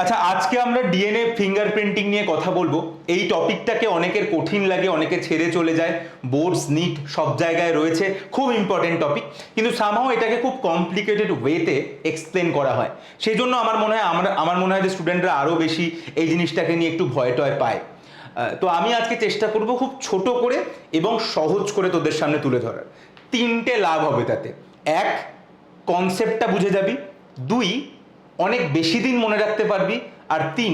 আচ্ছা, আজকে আমরা ডিএনএ ফিঙ্গারপ্রিন্টিং নিয়ে কথা বলবো। এই টপিকটাকে অনেকের কঠিন লাগে, অনেকে ছেড়ে চলে যায়, বোর্ডস নিট সব জায়গায় রয়েছে, খুব ইম্পর্টেন্ট টপিক, কিন্তু সামহাও এটাকে খুব কমপ্লিকেটেড ওয়েতে এক্সপ্লেন করা হয়। সেই জন্য আমার মনে হয় যে স্টুডেন্টরা আরও বেশি এই জিনিসটাকে নিয়ে একটু ভয় টয় পায়। তো আমি আজকে চেষ্টা করব খুব ছোট করে এবং সহজ করে তোদের সামনে তুলে ধরার। তিনটে লাভ হবে তাতে। এক, কনসেপ্টটা বুঝে যাবি। দুই, অনেক বেশি দিন মনে রাখতে পারবি। আর তিন,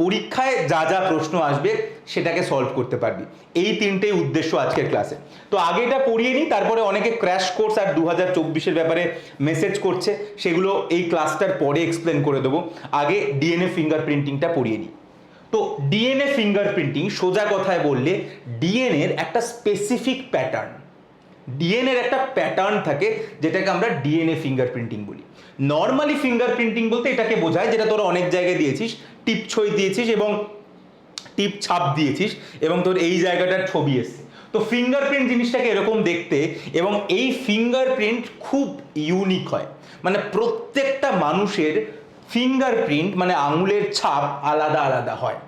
পরীক্ষায় যা যা প্রশ্ন আসবে সেটাকে সলভ করতে পারবি। এই তিনটেই উদ্দেশ্য আজকের ক্লাসে। তো আগে এটা পড়িয়ে নিই, তারপরে অনেকে ক্র্যাশ কোর্স আর 2024-এর ব্যাপারে মেসেজ করছে, সেগুলো এই ক্লাসটার পরে এক্সপ্লেন করে দেবো। আগে ডিএনএ ফিঙ্গারপ্রিন্টিংটা পড়িয়ে নিই। তো ডিএনএ ফিঙ্গারপ্রিন্টিং সোজা কথায় বললে ডিএনএর একটা স্পেসিফিক প্যাটার্ন, ডিএনএর একটা প্যাটার্ন থাকে যেটাকে আমরা ডিএনএ ফিঙ্গারপ্রিন্টিং বলি। নর্মালি ফিঙ্গারপ্রিন্টিং বলতে এটাকে বোঝায় যেটা তোরা অনেক জায়গায় দিয়েছিস, টিপ ছই দিয়েছিস এবং টিপ ছাপ দিয়েছিস এবং তোর এই জায়গাটার ছবি এসছে। তো ফিঙ্গারপ্রিন্ট জিনিসটাকে এরকম দেখতে, এবং এই ফিঙ্গারপ্রিন্ট খুব ইউনিক হয়। মানে প্রত্যেকটা মানুষের ফিঙ্গারপ্রিন্ট মানে আঙুলের ছাপ আলাদা আলাদা হয়।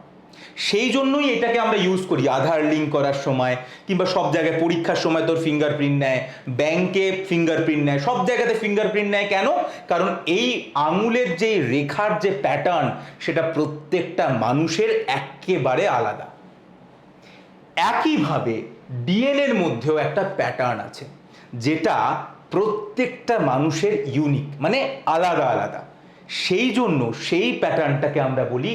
সেই জন্যই এটাকে আমরা ইউজ করি আধার লিঙ্ক করার সময়, কিংবা সব জায়গায় পরীক্ষার সময় তোর ফিঙ্গারপ্রিন্ট নেয়, ব্যাংকে ফিঙ্গারপ্রিন্ট নেয়, সব জায়গাতে ফিঙ্গারপ্রিন্ট নেয়। কেন? কারণ এই আঙুলের যে রেখার যে প্যাটার্ন সেটা প্রত্যেকটা মানুষের একেবারে আলাদা। একইভাবে ডিএনএর মধ্যেও একটা প্যাটার্ন আছে যেটা প্রত্যেকটা মানুষের ইউনিক, মানে আলাদা আলাদা। সেই জন্য সেই প্যাটার্নটাকে আমরা বলি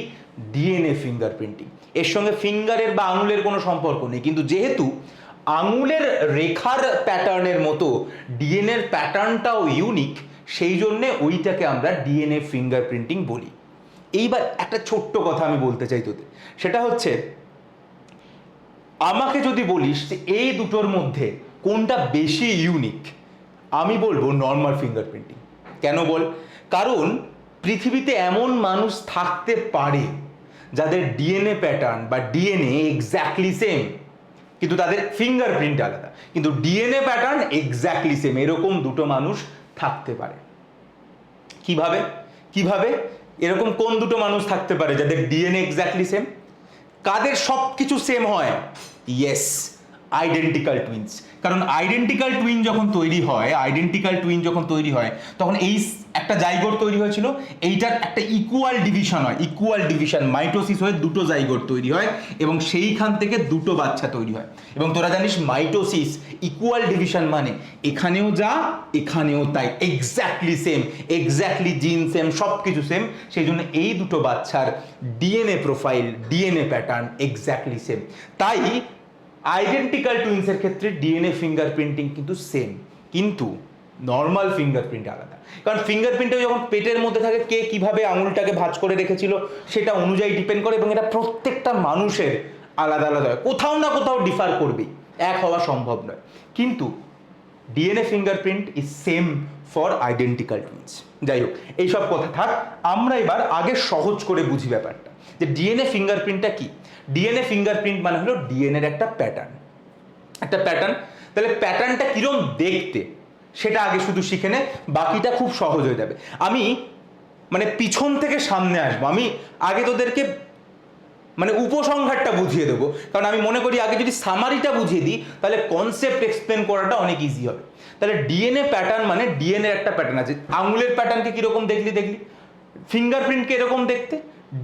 ডিএনএ ফিঙ্গারপ্রিন্টিং। এর সঙ্গে ফিঙ্গারের বা আঙুলের কোনো সম্পর্ক নেই, কিন্তু যেহেতু আঙুলের রেখার প্যাটার্নের মতো ডিএনএর প্যাটার্নটাও ইউনিক, সেই জন্যে ওইটাকে আমরা ডিএনএ ফিঙ্গারপ্রিন্টিং বলি। এইবার একটা ছোট্ট কথা আমি বলতে চাই তোদের, সেটা হচ্ছে আমাকে যদি বলিস যে এই দুটোর মধ্যে কোনটা বেশি ইউনিক, আমি বলবো নর্মাল ফিঙ্গারপ্রিন্টিং। কেন বল? কারণ পৃথিবীতে এমন মানুষ থাকতে পারে যাদের ডিএনএ প্যাটার্ন বা ডিএনএ এক্স্যাক্টলি সেম, কিন্তু তাদের ফিঙ্গারপ্রিন্ট আলাদা, কিন্তু ডিএনএ প্যাটার্ন এক্স্যাক্টলি সেম। এরকম দুটো মানুষ থাকতে পারে। কিভাবে কিভাবে এরকম কোন দুটো মানুষ থাকতে পারে যাদের ডিএনএ এক্স্যাক্টলি সেম? কাদের সব কিছু সেম হয়? Yes, identical twins. কারণ আইডেন্টিক্যাল টুইন যখন তৈরি হয় তখন এই একটা জাইগোট তৈরি হয়েছিল, এইটার একটা ইকুয়াল ডিভিশন হয়, ইকুয়াল ডিভিশন মাইটোসিস হয়ে দুটো জাইগোট তৈরি হয় এবং সেইখান থেকে দুটো বাচ্চা তৈরি হয়। এবং তোরা জানিস মাইটোসিস ইকুয়াল ডিভিশন মানে এখানেও যা এখানেও তাই, এক্স্যাক্টলি সেম, এক্স্যাক্টলি জিন সেম, সব কিছু সেম। সেই জন্য এই দুটো বাচ্চার DNA profile, DNA pattern exactly same. তাই আইডেন্টিক্যাল টুইন্সের ক্ষেত্রে ডিএনএ ফিঙ্গারপ্রিন্টিং কিন্তু সেম, কিন্তু নর্মাল ফিঙ্গারপ্রিন্ট আলাদা। কারণ ফিঙ্গারপ্রিন্টে যখন পেটের মধ্যে থাকে, কে কিভাবে আঙুলটাকে ভাঁজ করে রেখেছিল সেটা অনুযায়ী ডিপেন্ড করে, এবং এটা প্রত্যেকটা মানুষের আলাদা আলাদা হয়, কোথাও না কোথাও ডিফার করবেই, এক হওয়া সম্ভব নয়। কিন্তু DNA fingerprint is same for identical twins. যাই হোক, এইসব কথা থাক, আমরা এবার আগে সহজ করে বুঝি ব্যাপারটা যে ডিএনএ ফিঙ্গারপ্রিন্টটা কি। ডিএনএ ফিঙ্গারপ্রিন্ট মানে হলো ডিএনএর একটা প্যাটার্ন, একটা প্যাটার্ন। তাহলে প্যাটার্নটা কিরম দেখতে সেটা আগে শুধু শিখে নে, বাকিটা খুব সহজ হয়ে যাবে। আমি মানে পিছন থেকে সামনে আসবো, আমি আগে তোদেরকে মানে উপসংহারটা বুঝিয়ে দেবো, কারণ আমি মনে করি আগে যদি সামারিটা বুঝিয়ে দিই তাহলে কনসেপ্ট এক্সপ্লেন করাটা অনেক ইজি হবে। তাহলে ডিএনএ প্যাটার্ন মানে ডিএনএর একটা প্যাটার্ন আছে। আঙুলের প্যাটার্নকে কিরকম দেখলি, ফিঙ্গারপ্রিন্টকে এরকম দেখতে,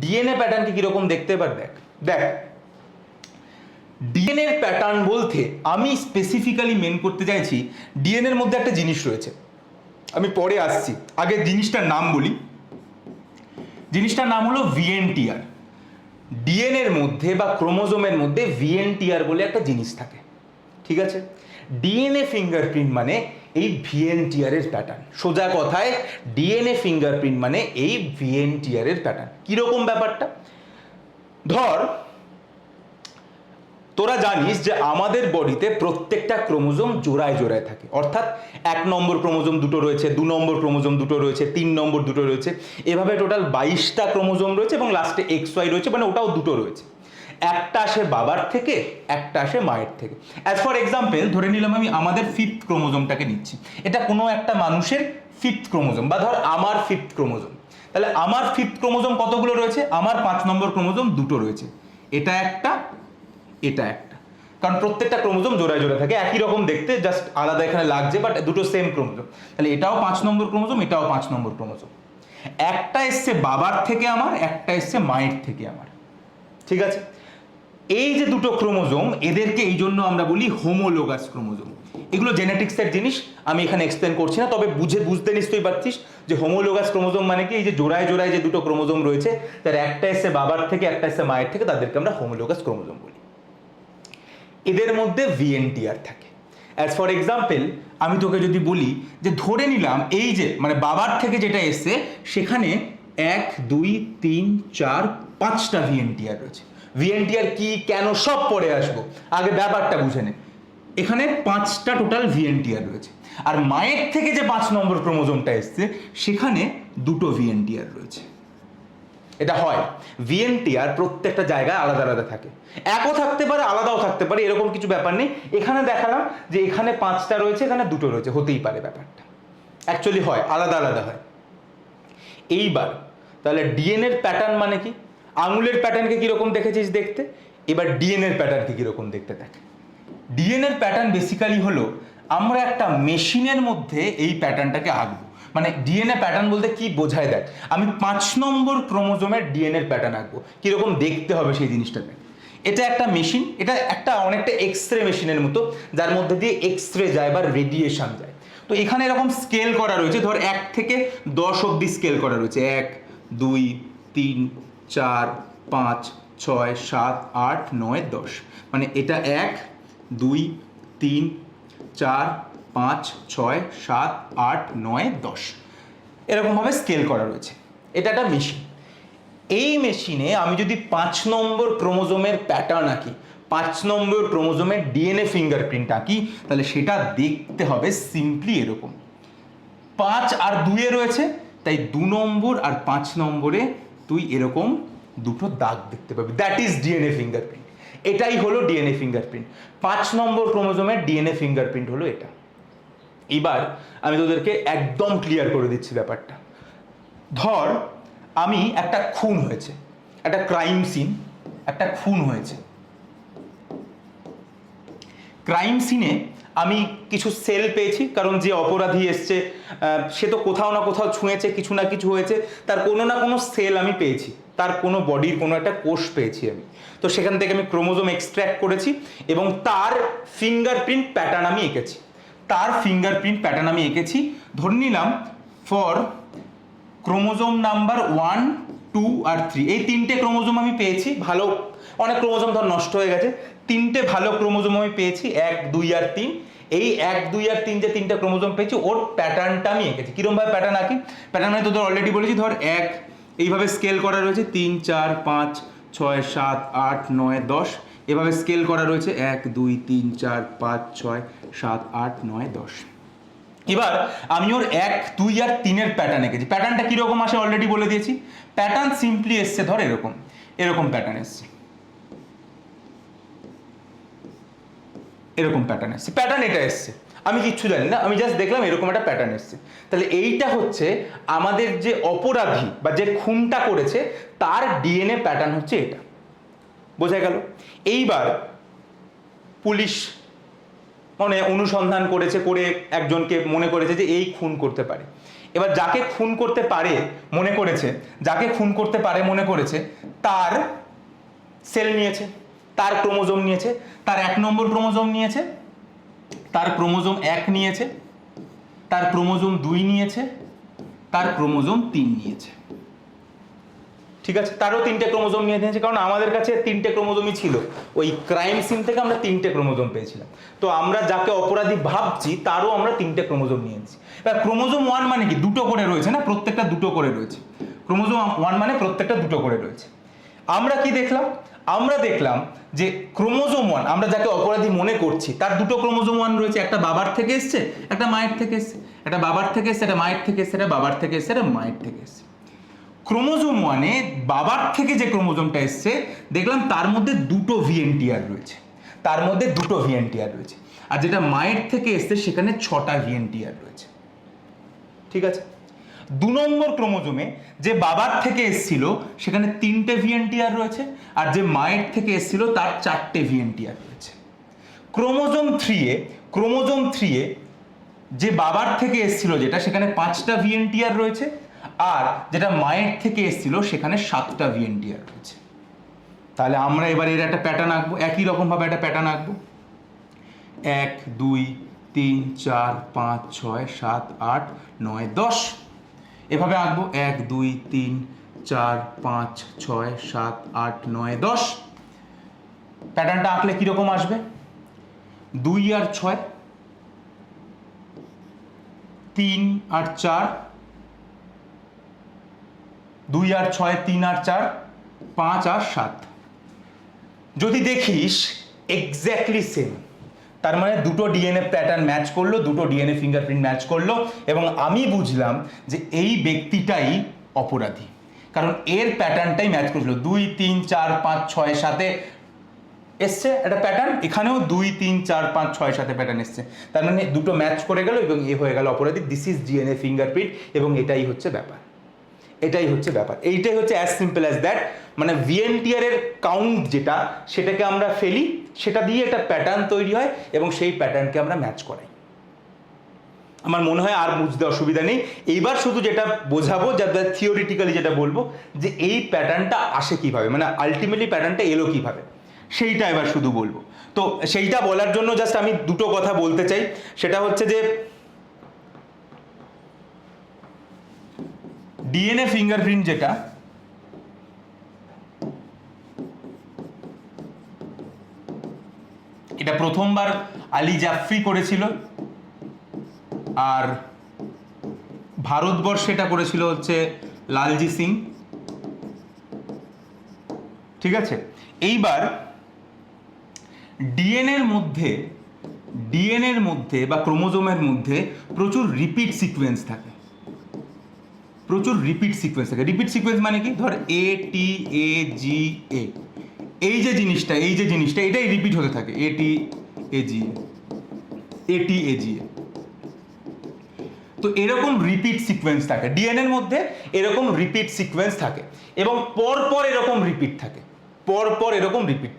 ডিএনএ প্যাটার্নকে কিরকম দেখতে, এবার দেখ দেখ ডিএনএর প্যাটার্ন বলতে আমি স্পেসিফিক্যালি মেন করতে চাইছি ডিএনএর মধ্যে একটা জিনিস রয়েছে, আমি পরে আসছি, আগে জিনিসটার নাম বলি। জিনিসটার নাম হলো ভিএনটিআর। ডিএনএর মধ্যে বা ক্রোমোজোমের মধ্যে ভিএনটিআর বলে একটা জিনিস থাকে, ঠিক আছে? ডিএনএ ফিঙ্গারপ্রিন্ট মানে এই ভিএনটিআর এর প্যাটার্ন। সোজা কথায় ডিএনএ ফিঙ্গারপ্রিন্ট মানে এই ভিএনটিআর এর প্যাটার্ন। কিরকম ব্যাপারটা? ধর, তোরা জানিস যে আমাদের বডিতে প্রত্যেকটা ক্রোমোজোম জোড়ায় জোড়ায় থাকে, অর্থাৎ 1 নম্বর ক্রোমোজোম দুটো রয়েছে, 2 নম্বর ক্রোমোজোম দুটো রয়েছে, 3 নম্বর দুটো রয়েছে, এভাবে টোটাল 22টা ক্রোমোজোম রয়েছে এবং লাস্টে XY রয়েছে, মানে ওটাও দুটো রয়েছে। একটা আসে বাবার থেকে, একটা আসে মায়ের থেকে। অ্যাজ ফর এক্সাম্পল ধরে নিলাম আমি আমাদের 5th ক্রোমোজোমটাকে নিচ্ছি, এটা কোনো একটা মানুষের 5th ক্রোমোজোম, বা ধর আমার 5th ক্রোমোজোম। তাহলে আমার 5th ক্রোমোজোম কতগুলো রয়েছে? আমার 5 নম্বর ক্রোমোজোম দুটো রয়েছে, এটা একটা, এটা একটা, কারণ প্রত্যেকটা ক্রোমোজোম জোড়ায় জোড়ায় থাকে, একই রকম দেখতে, জাস্ট আলাদা এখানে লাগছে, বাট দুটো সেম ক্রোমোজোম। তাহলে এটাও 5 নম্বর ক্রোমোজোম, এটাও 5 নম্বর ক্রোমোজোম। একটা এসছে বাবার থেকে আমার, একটা এসছে মায়ের থেকে আমার। ঠিক আছে, এই যে দুটো ক্রোমোজোম, এদেরকে এই জন্য আমরা বলি হোমোলোগাস ক্রোমোজোম। এগুলো জেনেটিক্সের জিনিস, আমি এখানে এক্সপ্লেন করছি না, তবে বুঝতে নিশ্চয়ই পারছিস যে হোমোলোগাস ক্রোমোজোম মানে কি, এই যে জোড়ায় জোড়ায় যে দুটো ক্রোমোজোম রয়েছে, তার একটা এসছে বাবার থেকে, একটা এসছে মায়ের থেকে, তাদেরকে আমরা হোমোলোগাস ক্রোমোজোম বলি। এদের মধ্যে ভিএনটিআর থাকে। অ্যাজ ফর এক্সাম্পল, আমি তোকে যদি বলি যে ধরে নিলাম এই যে মানে বাবার থেকে যেটা এসছে সেখানে 1 2 3 4 5টা ভিএনটিআর রয়েছে। ভিএনটিআর কি, কেন, সব পরে আসবো, আগে ব্যাপারটা বুঝে নে। এখানে 5টা টোটাল ভিএনটিআর রয়েছে, আর মায়ের থেকে যে 5 নম্বর ক্রোমোজোমটা এসছে সেখানে দুটো ভিএনটিআর রয়েছে। এটা হয়, ভিএনটিআর প্রত্যেকটা জায়গায় আলাদা আলাদা থাকে, একও থাকতে পারে আলাদাও থাকতে পারে, এরকম কিছু ব্যাপার নেই। এখানে দেখালাম যে এখানে 5টা রয়েছে, এখানে দুটো রয়েছে, হতেই পারে, ব্যাপারটা অ্যাকচুয়ালি হয়, আলাদা আলাদা হয়। এইবার তাহলে ডিএনএর প্যাটার্ন মানে কি? আঙুলের প্যাটার্নকে কিরকম দেখেছিস দেখতে, এবার ডিএনএর প্যাটার্নকে কিরকম দেখতে দেখ। ডিএনএর প্যাটার্ন বেসিক্যালি হলো আমরা একটা মেশিনের মধ্যে এই প্যাটার্নটাকে আঁকবো। মানে ডিএনএ প্যাটার্ন বলতে কি বোঝায় দেখ, আমি 5 নম্বর ক্রোমোজোমের ডিএনএর প্যাটার্ন আঁকবো, কিরকম দেখতে হবে সেই জিনিসটা দেখ। এটা একটা মেশিন, এটা একটা অনেকটা এক্সরে মেশিনের মতো, যার মধ্যে দিয়ে এক্সরে যায় বা রেডিয়েশন যায়। তো এখানে এরকম স্কেল করা রয়েছে, ধর 1 থেকে 10 অব্দি স্কেল করা রয়েছে, 1 2 3 4 5 6 7 8 9 10, মানে এটা 1 2 3 4 5 6 7 8 9 10, এরকমভাবে স্কেল করা রয়েছে। এটা একটা মেশিন। এই মেশিনে আমি যদি 5 নম্বর ক্রোমোজোমের প্যাটার্ন আঁকি, 5 নম্বর ক্রোমোজোমের ডিএনএ ফিঙ্গারপ্রিন্ট আঁকি, তাহলে সেটা দেখতে হবে সিম্পলি এরকম। 5 আর 2 রয়েছে, তাই 2 নম্বর আর 5 নম্বরে তুই এরকম দুটো দাগ দেখতে পাবি, দ্যাট ইজ ডিএনএ ফিঙ্গারপ্রিন্ট। এটাই হলো ডিএনএ ফিঙ্গারপ্রিন্ট। 5 নম্বর ক্রোমোজোমের ডিএনএ ফিঙ্গারপ্রিন্ট হলো এটা। এবার আমি তোদেরকে একদম ক্লিয়ার করে দিচ্ছি ব্যাপারটা। ধর আমি একটা খুন হয়েছে, একটা ক্রাইম সিন, একটা খুন হয়েছে। ক্রাইম সিনে আমি কিছু সেল পেয়েছি, কারণ যে অপরাধী এসছে সে তো কোথাও না কোথাও ছুঁয়েছে, কিছু না কিছু হয়েছে, তার কোনো না কোনো সেল আমি পেয়েছি, তার কোনো বডির কোনো একটা কোষ পেয়েছি আমি। তো সেখান থেকে আমি ক্রোমোজোম এক্সট্র্যাক্ট করেছি এবং তার ফিঙ্গারপ্রিন্ট প্যাটার্ন আমি এঁকেছি। ধরে নিলাম ফর ক্রোমোজোম নাম্বার 1 2 আর 3, এই 3টে ক্রোমোজোম আমি পেয়েছি ভালো। অনেক ক্রোমোজোম ধর নষ্ট হয়ে গেছে, 3টে ভালো ক্রোমোজোম আমি পেয়েছি, 1 2 আর 3। এই 1 2 আর 3 যে 3টে ক্রোমোজোম পেয়েছি, ওর প্যাটার্নটা আমি এঁকেছি। কিরমভাবে প্যাটার্ন আঁকি? প্যাটার্ন মানে তোদের অলরেডি বলেছি, ধর 1 এইভাবে স্কেল করা রয়েছে, 3 4 5 6 7 8 9 10, এভাবে স্কেল করা রয়েছে 1 2 3 4 5 6 7 8 9 10। এবার আমি ওর 1 2 আর 3-এর প্যাটার্ন এঁকেছি। প্যাটার্নটা কীরকম আসে অলরেডি বলে দিয়েছি। প্যাটার্ন সিম্পলি এসছে, ধর এরকম এরকম প্যাটার্ন এসছে, এরকম প্যাটার্ন এসছে। প্যাটার্ন এটা এসছে, আমি কিচ্ছু জানি না, আমি জাস্ট দেখলাম এরকম একটা প্যাটার্ন এসছে। তাহলে এইটা হচ্ছে আমাদের যে অপরাধী বা যে খুনটা করেছে তার ডিএনএ প্যাটার্ন হচ্ছে এটা। বোঝা গেল? এইবার পুলিশ মানে অনুসন্ধান করেছে, করে একজনকে মনে করেছে যে এই খুন করতে পারে। এবার যাকে খুন করতে পারে মনে করেছে, তার সেল নিয়েছে, তার ক্রোমোজোম নিয়েছে, তার 1 নম্বর ক্রোমোজোম নিয়েছে, তার ক্রোমোজোম 1 নিয়েছে, তার ক্রোমোজোম 2 নিয়েছে, তার ক্রোমোজোম 3 নিয়েছে। ঠিক আছে, তারও 3টে ক্রোমোজোম নিয়ে নিয়েছে, কারণ আমাদের কাছে 3টে ক্রোমোজোমই ছিল। ওই ক্রাইম সিন থেকে আমরা 3টে ক্রোমোজোম পেয়েছিলাম, তো আমরা যাকে অপরাধী ভাবছি তারও আমরা 3টে ক্রোমোজোম নিয়ে নিয়েছি। এবার ক্রোমোজোম 1 মানে কি, দুটো করে রয়েছে না, প্রত্যেকটা দুটো করে রয়েছে। ক্রোমোজোম 1 মানে প্রত্যেকটা দুটো করে রয়েছে। আমরা কি দেখলাম? আমরা দেখলাম যে ক্রোমোজোম 1 আমরা যাকে অপরাধী মনে করছি তার দুটো ক্রোমোজোম 1 রয়েছে, একটা বাবার থেকে এসছে, একটা মায়ের থেকে এসছে, একটা বাবার থেকে এসছে, একটা মায়ের থেকে এসছে, একটা বাবার থেকে এসছে, একটা মায়ের থেকে এসছে। ক্রোমোজোম 1-এ বাবার থেকে যে ক্রোমোজোমটা এসছে দেখলাম তার মধ্যে দুটো ভিএনটিআর রয়েছে, আর যেটা মায়ের থেকে এসছে সেখানে 6টা ভিএনটিআর রয়েছে। ঠিক আছে, নম্বর ক্রোমোজোমে যে বাবার থেকে এসেছিল সেখানে 3টে ভিএনটিআর রয়েছে, আর যে মায়ের থেকে এসেছিল তার 4টে ভিএনটিআর রয়েছে। ক্রোমোজোম 3 এ যে বাবার থেকে এসেছিল যেটা, সেখানে 5টা ভিএনটিআর রয়েছে, আর যেটা মায়ের থেকে এসেছিল সেখানে 7টা ভিএনটিআর রয়েছে। তাহলে আমরা এবার এর একটা প্যাটার্ন আঁকবো, একই রকমভাবে একটা প্যাটার্ন আঁকবো। 1 2 3 4 5 6 7 8 9 10 এভাবে আঁকবো। 1 2 3 4 5 6 7 8 9 10। প্যাটার্নটা আঁকলে কিরকম আসবে? 2 আর 6, 3 আর 4, 2 আর 6, 3 আর 4, 5 আর 7। যদি দেখিস এক্স্যাক্টলি সেম, তার মানে দুটো ডিএনএ প্যাটার্ন ম্যাচ করলো, দুটো ডিএনএ ফিঙ্গারপ্রিন্ট ম্যাচ করলো, এবং আমি বুঝলাম যে এই ব্যক্তিটাই অপরাধী, কারণ এর প্যাটার্নটাই ম্যাচ করেছিল। 2 3 4 5 6 7 এসছে একটা প্যাটার্ন, এখানেও 2 3 4 5 6 7 প্যাটার্ন এসছে, তার মানে দুটো ম্যাচ করে গেল এবং এ হয়ে গেল অপরাধী। দিস ইজ ডিএনএ ফিঙ্গারপ্রিন্ট, এবং এটাই হচ্ছে ব্যাপার, এইটাই হচ্ছে অ্যাজ সিম্পল অ্যাজ দ্যাট। মানে ভিএনটিআর এর কাউন্ট যেটা, সেটাকে আমরা ফেলি, সেটা দিয়ে একটা প্যাটার্ন তৈরি হয় এবং সেই প্যাটার্নকে আমরা ম্যাচ করাই। আমার মনে হয় আর বুঝতে অসুবিধা নেই। এইবার শুধু যেটা বোঝাবো, যাতে থিওরিটিক্যালি যেটা বলবো, যে এই প্যাটার্নটা আসে কিভাবে, মানে আলটিমেটলি প্যাটার্নটা এলো কিভাবে, সেইটা এবার শুধু বলবো। তো সেইটা বলার জন্য জাস্ট আমি দুটো কথা বলতে চাই। সেটা হচ্ছে যে ডিএনএ ফিঙ্গারপ্রিন্ট যেটা, এটা প্রথমবার আলী জাফরি করেছিল, আর ভারতবর্ষে এটা করেছিল হচ্ছে লালজি সিং। ঠিক আছে, এইবার ডিএনএর মধ্যে বা ক্রোমোজোমের মধ্যে প্রচুর রিপিট সিকোয়েন্স থাকে। রিপিট সিকোয়েন্স মানে কি? ধর ATAGA, এই যে জিনিসটা এটাই রিপিট হতে থাকে। ATAGA, তো এরকম রিপিট সিকোয়েন্স থাকে ডিএনএর মধ্যে, এরকম রিপিট সিকোয়েন্স থাকে, এবং পরপর এরকম রিপিট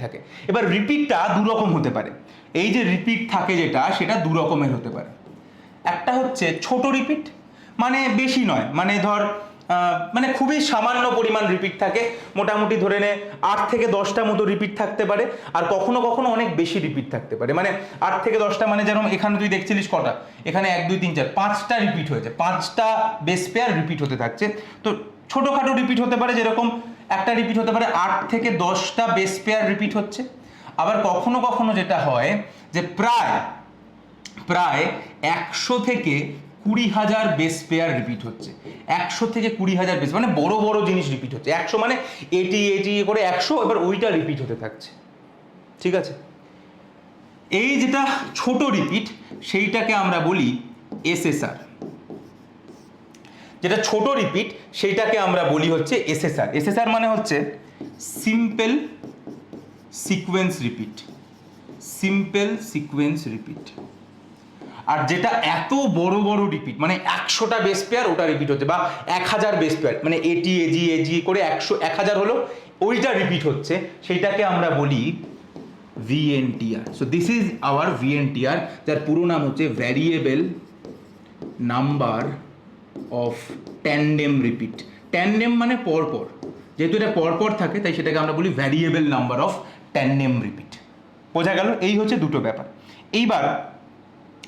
থাকে। এবার রিপিটটা দু রকম হতে পারে। এই যে রিপিট থাকে যেটা, সেটা দু রকমের হতে পারে। একটা হচ্ছে ছোট রিপিট, মানে বেশি নয়, মানে ধর মানে খুবই সামান্য পরিমাণ রিপিট থাকে, মোটামুটি ধরে নে 8 থেকে 10টা মতো রিপিট থাকতে পারে, আর কখনো কখনো অনেক বেশি রিপিট থাকতে পারে। মানে 8 থেকে 10টা, মানে যেরকম এখানে তুই দেখছিলিস কটা, এখানে 1 2 3 4 5টা রিপিট হয়েছে, 5টা বেস পেয়ার রিপিট হতে থাকছে। তো ছোটোখাটো রিপিট হতে পারে, যেরকম একটা রিপিট হতে পারে 8 থেকে 10টা বেস পেয়ার রিপিট হচ্ছে। আবার কখনো কখনো যেটা হয় যে প্রায় 100 থেকে 20,000 বেস পেয়ার রিপিট হচ্ছে। 100 থেকে 20,000 বেস, মানে বড় বড় জিনিস রিপিট হচ্ছে। 100 মানে এটি করে 100, এবার ওইটা রিপিট হতে থাকছে। ঠিক আছে, এই যেটা ছোট রিপিট, সেইটাকে আমরা বলি SSR। যেটা ছোট রিপিট সেইটাকে আমরা বলি হচ্ছে SSR মানে হচ্ছে সিম্পল সিকোয়েন্স রিপিট। আর যেটা এত বড় বড় রিপিট, মানে 100টা বেস পেয়ার ওটা রিপিট হচ্ছে, বা 1000 বেস পেয়ার, মানে AG করে 1000 হলো, ওইটা রিপিট হচ্ছে, সেইটাকে আমরা বলি VNTR। So this is our VNTR, যার পুরো নাম হচ্ছে variable number of tandem repeat. Tandem মানে পরপর, যেহেতু এটা পরপর থাকে তাই সেটাকে আমরা বলি variable number of tandem repeat. বোঝা গেল? এই হচ্ছে দুটো ব্যাপার। এইবার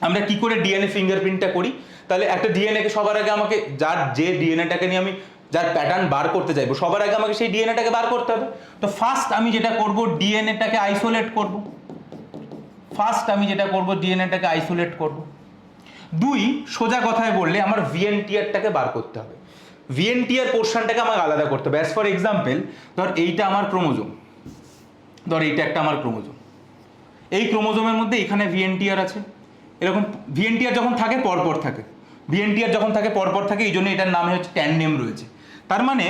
আমরা কি করে ডিএনএ ফিঙ্গারপ্রিন্টটা করি? তাহলে একটা ডিএনএকে সবার আগে আমাকে যে ডিএনএটাকে নিয়ে আমি যার প্যাটার্ন বার করতে চাইবো, সবার আগে আমাকে সেই ডিএনএটাকে বার করতে হবে। তো ফার্স্ট আমি যেটা করব, ডিএনএটাকে আইসোলেট করব। 2, সোজা কথায় বললে আমার ভিএনটিআরটাকে বার করতে হবে। ভিএনটিআর পোর্শনটাকে আমাকে আলাদা করতে হবে। অ্যাজ ফর এক্সাম্পল, ধর এইটা আমার ক্রোমোজোম, এইটা একটা আমার ক্রোমোজোম। এই ক্রোমোজোমের মধ্যে এখানে ভিএনটিআর আছে। এরকম ভিএনটিআর যখন থাকে পরপর থাকে, এই জন্য এটার নামে হচ্ছে ট্যান্ডেম রয়েছে। তার মানে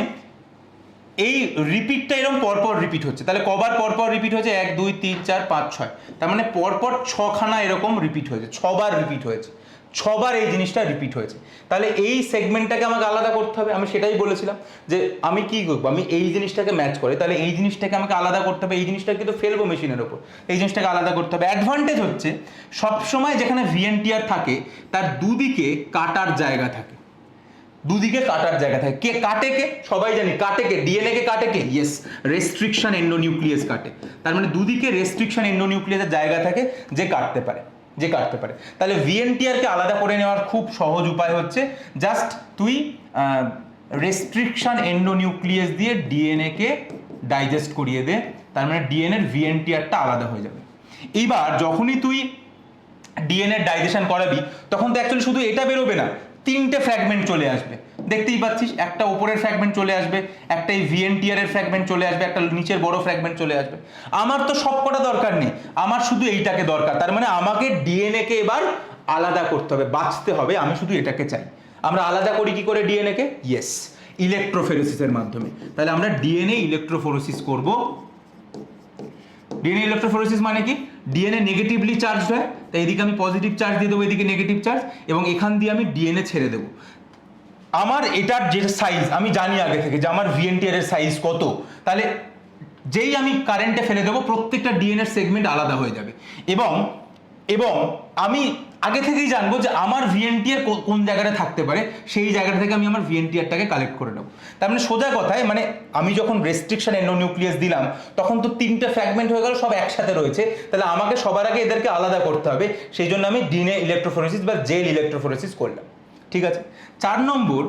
এই রিপিটটা এরকম পরপর রিপিট হচ্ছে। তাহলে কবার পরপর রিপিট হয়েছে? 1 2 3 4 5 6, তার মানে পরপর 6খানা এরকম রিপিট হয়েছে, 6বার রিপিট হয়েছে। ছবার এই জিনিসটা রিপিট হয়েছে। তাহলে এই সেগমেন্টটাকে আমাকে আলাদা করতে হবে। আমি সেটাই বলেছিলাম যে আমি কি করবো, আমি এই জিনিসটাকে ম্যাচ করে, তাহলে এই জিনিসটাকে আমাকে আলাদা করতে হবে, এই জিনিসটাকে কিন্তু ফেলবো মেশিনের ওপর, এই জিনিসটাকে আলাদা করতে হবে। অ্যাডভান্টেজ হচ্ছে সবসময় যেখানে ভিএনটিআর থাকে তার দুদিকে কাটার জায়গা থাকে, দুদিকে কাটার জায়গা থাকে। কে কাটে? কে সবাই জানি কাটে কে, ডিএনএ কে কাটে কে? ইয়েস, রেস্ট্রিকশন এন্ডোনিউক্লিয়াস কাটে। তার মানে দুদিকে রেস্ট্রিকশন এন্ডোনিউক্লিয়াসের জায়গা থাকে যে কাটতে পারে, যে কাটতে পারে। তাহলে ভিএনটিআর কে আলাদা করে নেওয়ার খুব সহজ উপায় হচ্ছে জাস্ট তুই রেস্ট্রিকশন এন্ডোনিউক্লিয়াস দিয়ে ডিএনএ কে ডাইজেস্ট করিয়ে দে, তার মানে ডিএনএর ভিএনটিআরটা আলাদা হয়ে যাবে। এইবার যখনই তুই ডিএনএ ডাইজেশন করাবি তখন তো অ্যাকচুয়ালি শুধু এটা বেরোবে না, তিনটে ফ্র্যাগমেন্ট চলে আসবে, দেখতেই পাচ্ছিস, একটা উপরের ফ্র্যাগমেন্ট চলে আসবে, একটা এই ভিএনটিআর এর ফ্র্যাগমেন্ট চলে আসবে, একটা নিচের বড় ফ্র্যাগমেন্ট চলে আসবে। আমার তো সব কটা দরকার নেই, আমার শুধু এইটাকে দরকার। তার মানে আমাকে ডিএনএ কে এবার আলাদা করতে হবে, বাঁচতে হবে, আমি শুধু এটাকে চাই। আমরা আলাদা করি কি করে ডিএনএ কে? ইয়েস, ইলেকট্রোফোরেসিসের মাধ্যমে। তাহলে আমরা ডিএনএ ইলেকট্রোফোরেসিস করব। ডিএনএ ইলেকট্রোফোরেসিস মানে কি? ডিএনএ নেগেটিভলি চার্জ হয়, তাই এদিকে আমি পজিটিভ চার্জ দিয়ে দেবো, এদিকে নেগেটিভ চার্জ, এবং এখান দিয়ে আমি ডিএনএ ছেড়ে দেবো। আমার এটার যে সাইজ আমি জানি আগে থেকে যে আমার ভিএনটিআর এর সাইজ কত, তাহলে যেই আমি কারেন্টে ফেলে দেবো প্রত্যেকটা ডিএনএ সেগমেন্ট আলাদা হয়ে যাবে। এবং এবং আমি আগে থেকেই জানবো যে আমার ভিএনটিআর কোন জায়গাটা থাকতে পারে, সেই জায়গাটা থেকে আমি আমার ভিএনটিআরটাকে কালেক্ট করে নেবো। তার মানে সোজা কথায়, মানে আমি যখন রেস্ট্রিকশন এন্ডোনিউক্লিয়াস দিলাম তখন তো তিনটে ফ্র্যাগমেন্ট হয়ে গেল, সব একসাথে রয়েছে, তাহলে আমাকে সবার আগে এদেরকে আলাদা করতে হবে। সেই জন্য আমি ডিএনএ ইলেকট্রোফোরেসিস বা জেল ইলেকট্রোফোরেসিস করলাম। ঠিক আছে। 4 নম্বর,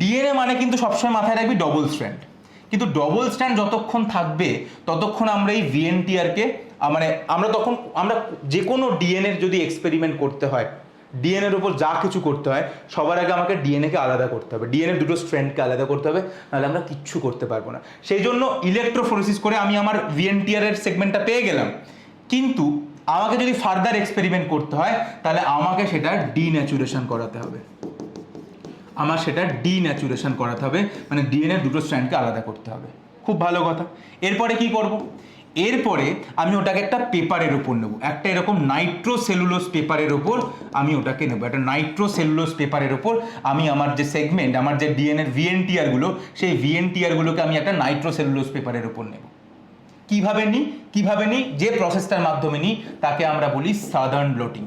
ডিএনএ মানে কিন্তু সবসময় মাথায় রাখবি ডবল স্ট্র্যান্ড। কিন্তু ডবল স্ট্র্যান্ড যতক্ষণ থাকবে ততক্ষণ আমরা এই ভিএনটিআরকে মানে আমরা যে কোনো ডিএনএর যদি এক্সপেরিমেন্ট করতে হয়, ডিএনএর উপর যা কিছু করতে হয়, সবার আগে আমাকে ডিএনএকে আলাদা করতে হবে, ডিএনএর দুটো স্ট্র্যান্ডকে আলাদা করতে হবে, নাহলে আমরা কিচ্ছু করতে পারবো না। সেই জন্য ইলেকট্রোফোরেসিস করে আমি আমার ভিএনটিআর এর সেগমেন্টটা পেয়ে গেলাম, কিন্তু আমাকে যদি ফার্দার এক্সপেরিমেন্ট করতে হয় তাহলে আমাকে সেটা ডিন্যাচুরেশন করাতে হবে, আমার সেটা ডিন্যাচুরেশন করাতে হবে, মানে ডিএনএ দুটো স্ট্র্যান্ডকে আলাদা করতে হবে। খুব ভালো কথা। এরপরে কি করব? এরপরে আমি ওটাকে একটা পেপারের উপর নেব, একটা এরকম নাইট্রোসেলুলোজ পেপারের উপর আমি ওটাকে নেব। একটা নাইট্রোসেলুলোজ পেপারের উপর আমি আমার যে সেগমেন্ট, আমার যে ডিএনএর ভিএনটিআর গুলো, সেই ভিএনটিআর গুলোকে আমি একটা নাইট্রোসেলুলোজ পেপারের উপর নেব। কিভাবে নিই? কিভাবে নিই? যে প্রসেসটার মাধ্যমে নিই তাকে আমরা বলি সাদার্ন ব্লটিং,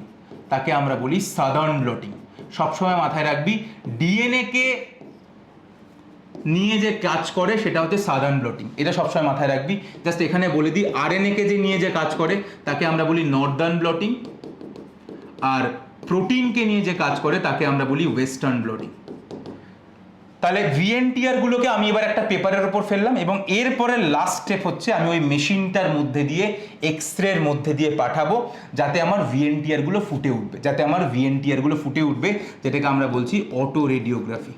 তাকে আমরা বলি সাদার্ন ব্লটিং। সবসময় মাথায় রাখবি ডিএনএ কে নিয়ে যে কাজ করে সেটা হচ্ছে সাদার্ন ব্লটিং, এটা সবসময় মাথায় রাখবি। জাস্ট এখানে বলে দিই, আরএনএ কে যে নিয়ে যে কাজ করে তাকে আমরা বলি নর্দার্ন ব্লটিং, আর প্রোটিনকে নিয়ে যে কাজ করে তাকে আমরা বলি ওয়েস্টার্ন ব্লটিং। তাহলে ভিএনটিআর গুলোকে আমি এবার একটা পেপারের উপর ফেললাম, এবং এরপরে লাস্ট স্টেপ হচ্ছে আমি ওই মেশিনটার মধ্যে দিয়ে এক্সরের মধ্যে দিয়ে পাঠাবো, যাতে আমার ভিএনটিআর গুলো ফুটে উঠবে, যাতে আমার ভিএনটিআর গুলো ফুটে উঠবে, যেটাকে আমরা বলছি অটো রেডিওগ্রাফি।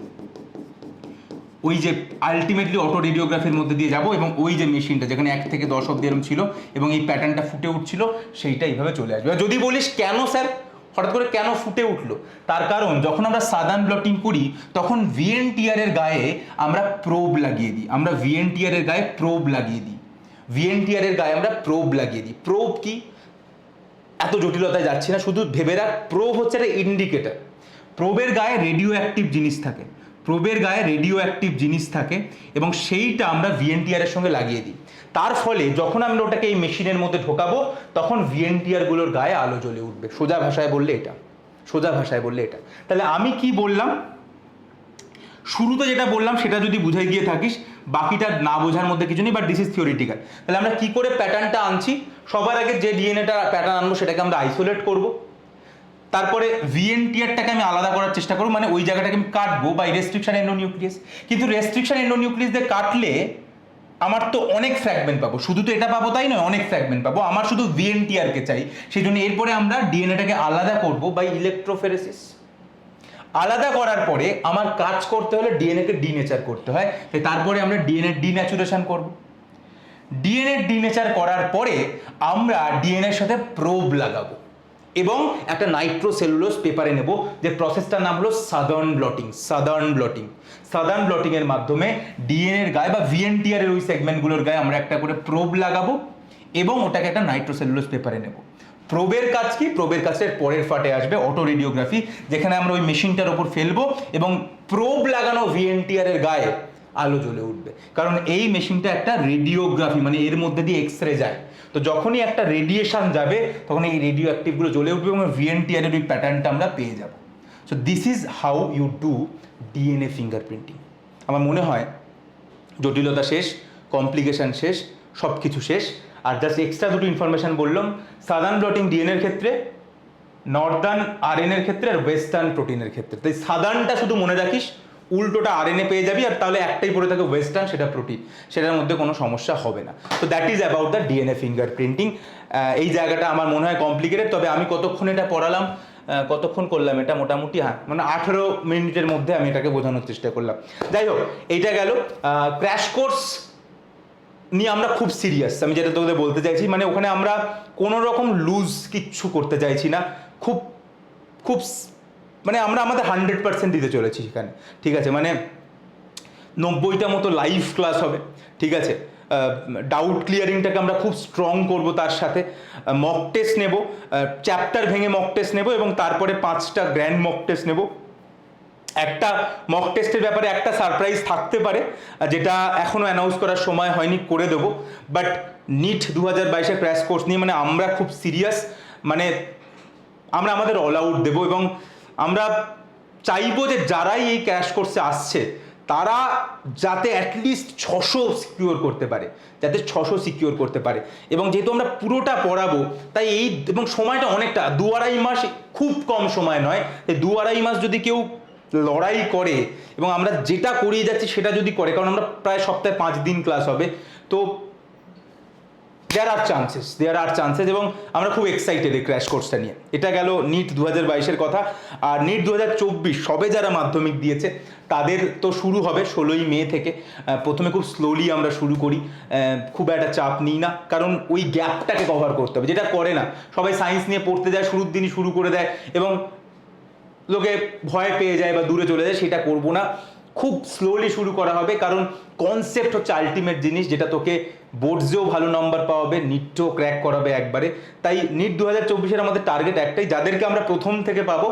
ওই যে আলটিমেটলি অটো রেডিওগ্রাফির মধ্যে দিয়ে যাব, এবং ওই যে মেশিনটা যেখানে 1 থেকে 10 অব্দি এরকম ছিল এবং এই প্যাটার্নটা ফুটে উঠছিল, সেইটা এইভাবে চলে আসবে। যদি বলিস কেন স্যার হঠাৎ করে কেন ফুটে উঠলো, তার কারণ যখন আমরা সাদার্ন ব্লটিং করি তখন ভিএনটিআর এর গায়ে আমরা প্রোব লাগিয়ে দিই, আমরা ভিএনটিআর এর গায়ে প্রোব লাগিয়ে দিই, ভিএনটিআর এর গায়ে আমরা প্রোব লাগিয়ে দিই। প্রোব কি? এত জটিলতায় যাচ্ছি না, শুধু ভেবে রাখ, প্রোব হচ্ছে একটা ইন্ডিকেটর। প্রোবের গায়ে রেডিও অ্যাক্টিভ জিনিস থাকে, প্রোবের গায়ে রেডিও অ্যাক্টিভ জিনিস থাকে, এবং সেইটা আমরা ভিএনটিআর এর সঙ্গে লাগিয়ে দিই। তার ফলে যখন আমরা ওটাকে এই মেশিনের মধ্যে ঢোকাবো তখন ভিএনটিআর গুলোর গায়ে আলো জ্বলে উঠবে। সোজা ভাষায় বললে এটা, সোজা ভাষায় বললে এটা। তাহলে আমি কি বললাম? শুরুতে যেটা বললাম সেটা যদি বুঝে গিয়ে থাকিস, বাকিটা না বোঝার মধ্যে কিছু নেই, বাট দিস ইজ থিওরিটিক্যাল। তাহলে আমরা কি করে প্যাটার্নটা আনছি? সবার আগে যে ডিএনএটা প্যাটার্ন আনবো সেটাকে আমরা আইসোলেট করব, তারপরে ভিএনটিআরটাকে আমি আলাদা করার চেষ্টা করবো, মানে ওই জায়গাটাকে আমি কাটবো বাই রেস্ট্রিকশন এন্ডোনিউক্লিয়াস। কিন্তু রেস্ট্রিকশন এন্ডোনিউক্লিয়াস দিয়ে কাটলে আমার তো অনেক ফ্র্যাগমেন্ট পাবো, শুধু তো এটা পাবো তাই নয়, অনেক ফ্র্যাগমেন্ট পাবো। আমার শুধু ভিএনটিআরকে চাই, সেই জন্য এরপরে আমরা ডিএনএটাকে আলাদা করবো বাই ইলেকট্রোফোরেসিস। আলাদা করার পরে আমার কাজ করতে হলে ডিএনএকে ডিনেচার করতে হয়, তারপরে আমরা ডিএনএ ডিন্যাচুরেশন করব। ডিএনএ ডিনেচার করার পরে আমরা ডিএনএর সাথে প্রোব লাগাবো এবং একটা নাইট্রোসেলুলোজ পেপারে নেব, যে প্রসেসটার নাম হলো southern bloating. Southern bloating, southern bloating এর মাধ্যমে ডিএনএর গায়ে বা ভিএনটিআর এর ওই সেগমেন্টগুলোর গায়ে আমরা একটা করে প্রোব লাগাবো এবং ওটাকে একটা নাইট্রোসেলুলোজ পেপারে নেব। প্রোবের কাজ কি? প্রোবের কাজের পরের পার্টে আসবে অটো রেডিওগ্রাফি, যেখানে আমরা ওই মেশিনটার ওপর ফেলবো এবং প্রোব লাগানো ভিএনটিআর এর গায়ে আলো জ্বলে উঠবে। কারণ এই মেশিনটা একটা রেডিওগ্রাফি, মানে এর মধ্যে দিয়ে এক্সরে যায়। তো যখনই একটা রেডিয়েশন যাবে তখন এই রেডিও অ্যাক্টিভগুলো জ্বলে উঠবে এবং ভিএনটিআর এর ওই প্যাটার্নটা আমরা পেয়ে যাব। So this is how you do DNA fingerprinting. আমার মনে হয় জটিলতা শেষ, কমপ্লিকেশন শেষ, সব কিছু শেষ। আর জাস্ট এক্সট্রা দুটো ইনফরমেশন বললাম, সাদার্ন ব্লটিং ডিএনএর ক্ষেত্রে, নর্দার্ন আরএনএর ক্ষেত্রে, আর ওয়েস্টার্ন প্রোটিনের ক্ষেত্রে। তাই সাদার্নটা শুধু মনে রাখিস, উল্টোটা আরএনএ পেয়ে যাবি, আর তাহলে একটাই পড়ে থাকে ওয়েস্টার্ন, সেটা প্রোটিন, সেটার মধ্যে কোনো সমস্যা হবে না। তো that is about the DNA finger printing. এই জায়গাটা আমার মনে হয় কমপ্লিকেটেড, তবে আমি কতক্ষণ এটা পড়ালাম, কতক্ষণ করলাম এটা মোটামুটি, হ্যাঁ মানে 18 মিনিটের মধ্যে আমি এটাকে বোঝানোর চেষ্টা করলাম। যাই হোক, এইটা গেল। ক্র্যাশ কোর্স নিয়ে আমরা খুব সিরিয়াস, আমি যেটা তোদের বলতে চাইছি, মানে ওখানে আমরা কোনো রকম লুজ কিচ্ছু করতে চাইছি না, খুব খুব মানে আমরা আমাদের 100% দিতে চলেছি সেখানে, ঠিক আছে? মানে 90টা মতো লাইভ ক্লাস হবে, ঠিক আছে? ডাউট ক্লিয়ারিংটাকে আমরা খুব স্ট্রং করব, তার সাথে মক টেস্ট নেব, চ্যাপ্টার ভেঙে মক টেস্ট নেব, এবং তারপরে 5টা গ্র্যান্ড মক টেস্ট নেব। একটা মক টেস্টের ব্যাপারে একটা সারপ্রাইজ থাকতে পারে, যেটা এখনও অ্যানাউন্স করার সময় হয়নি, করে দেবো। বাট নিট 2022-এর ক্র্যাশ কোর্স নিয়ে মানে আমরা খুব সিরিয়াস, মানে আমরা আমাদের অল আউট দেবো, এবং আমরা চাইবো যে যারাই এই ক্র্যাশ কোর্সে আসছে তারা যাতে অ্যাটলিস্ট 600 সিকিউর করতে পারে, যাতে 600 সিকিউর করতে পারে। এবং যেহেতু আমরা পুরোটা পড়াবো, তাই এই এবং সময়টা অনেকটা, 2-2.5 মাস খুব কম সময় নয়। তাই 2-2.5 মাস যদি কেউ লড়াই করে এবং আমরা যেটা করিয়ে যাচ্ছি সেটা যদি করে, কারণ আমরা প্রায় সপ্তাহে 5 দিন ক্লাস হবে, তো দেয়ার আর চান্সেস, এবং আমরা খুব এক্সাইটেড এই ক্র্যাশ কোর্সটা নিয়ে। এটা গেল নিট 2022-এর কথা। আর নিট 2024 সবে যারা মাধ্যমিক দিয়েছে তাদের তো শুরু হবে 16ই মে থেকে। প্রথমে খুব স্লোলি আমরা শুরু করি, খুব একটা চাপ নিই না, কারণ ওই গ্যাপটাকে কভার করতে হবে, যেটা করে না। সবাই সায়েন্স নিয়ে পড়তে যায়, শুরুর দিনই শুরু করে দেয় এবং লোকে ভয় পেয়ে যায় বা দূরে চলে যায়, সেটা করবো না। খুব স্লোলি শুরু করা হবে, কারণ কনসেপ্ট হচ্ছে আলটিমেট জিনিস, যেটা তোকে বোর্ডসেও ভালো নাম্বার পাওয়াবে, নিটও ক্র্যাক করাবে একবারে। তাই নিট 2024-এর আমাদের টার্গেট একটাই, যাদেরকে আমরা প্রথম থেকে পাবো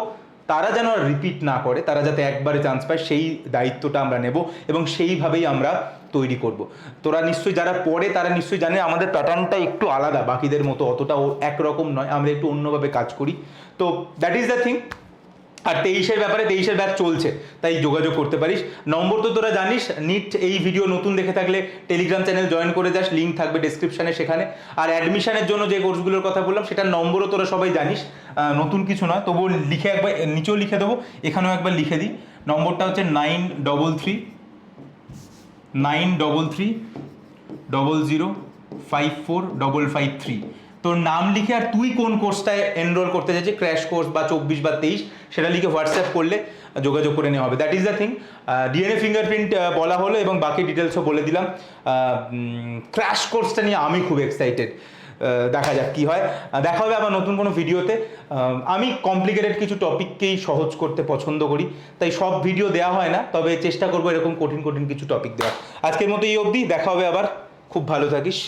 তারা যেন আর রিপিট না করে, তারা যাতে একবারে চান্স পায়, সেই দায়িত্বটা আমরা নেব এবং সেইভাবেই আমরা তৈরি করব। তোরা নিশ্চয়ই যারা পড়ে তারা নিশ্চয়ই জানে আমাদের প্যাটার্নটা একটু আলাদা, বাকিদের মতো অতটা একরকম নয়, আমরা একটু অন্যভাবে কাজ করি। তো দ্যাট ইজ দ্য থিং। আর 23-এর ব্যাপারে, 23-এর ব্যাচ চলছে, তাই যোগাযোগ করতে পারিস। নম্বর তো তোরা জানিস, নিট এই ভিডিও নতুন দেখে থাকলে টেলিগ্রাম চ্যানেল জয়েন করে যাস, লিঙ্ক থাকবে ডেসক্রিপশানে সেখানে। আর অ্যাডমিশনের জন্য যে কোর্সগুলোর কথা বললাম সেটার নম্বরও তোরা সবাই জানিস, নতুন কিছু নয়, তবুও লিখে একবার নিচেও লিখে দেবো, এখানেও একবার লিখে দিই। নম্বরটা হচ্ছে 933300545553। তোর নাম লিখে আর তুই কোন কোর্সটায় এনরোল করতে চাইছিস, ক্র্যাশ কোর্স বা 24 বা 23, সেটা লিখে হোয়াটসঅ্যাপ করলে যোগাযোগ করে নেওয়া হবে। That is the thing. DNA fingerprint বলা হলো এবং বাকি ডিটেলসও বলে দিলাম। ক্র্যাশ কোর্সটা নিয়ে আমি খুব এক্সাইটেড, দেখা যাক কী হয়। দেখা হবে আবার নতুন কোনো ভিডিওতে। আমি কমপ্লিকেটেড কিছু টপিককেই সহজ করতে পছন্দ করি, তাই সব ভিডিও দেওয়া হয় না, তবে চেষ্টা করবো এরকম কঠিন কঠিন কিছু টপিক দেওয়ার। আজকের মতো এই অবধি, দেখা হবে আবার। খুব ভালো থাকিস।